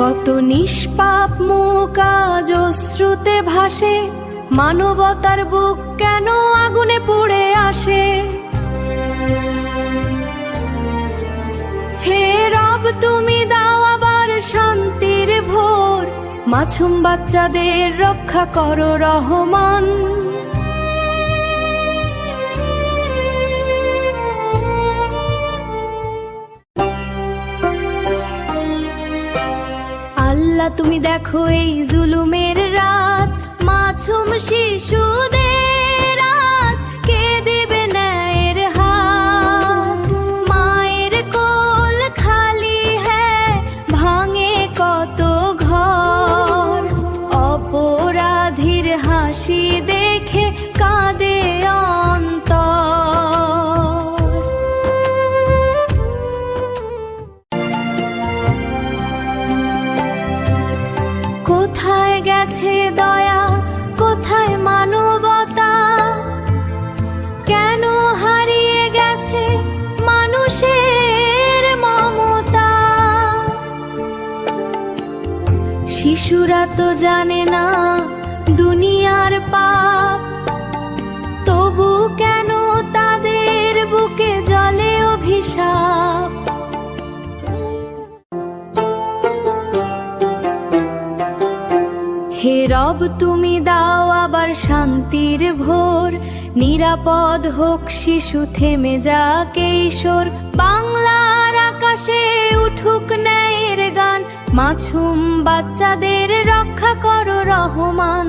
কত নিষ্পাপ মুখ আজ অশ্রুতে ভাসে, মানবতার বুক কেন আগুনে পুড়ে আসে। হে রব তুমি দাও আবার শান্তির ভোর, মাছুম বাচ্চাদের রক্ষা করো রহমান। আল্লাহ তুমি দেখো এই জুলুমের রাত, মাছুম শিশুদের আজ কে দেবে ন্যায়ের হাত। মায়ের কোল খালি হ্যায়, ভাঙে কত ঘর, অপরাধীর হাসি দেখে কাঁদে অন্তর। কোথায় গেছে দয়া, কোথায় মানবতা, কেন হারিয়ে গেছে মানুষের মমতা। শিশুরা তো জানে না দুনিয়ার পাপ, তবু কেন তাদের বুকে জ্বলে অভিশাপ। হে রব তুমি দাও আবার শান্তির ভোর, নিরাপদ হোক শিশু থেমে যাক কিশোর। বাংলার আকাশে উঠুক ন্যায়ের গান, মাছুম বাচ্চাদের রক্ষা করো রহমান।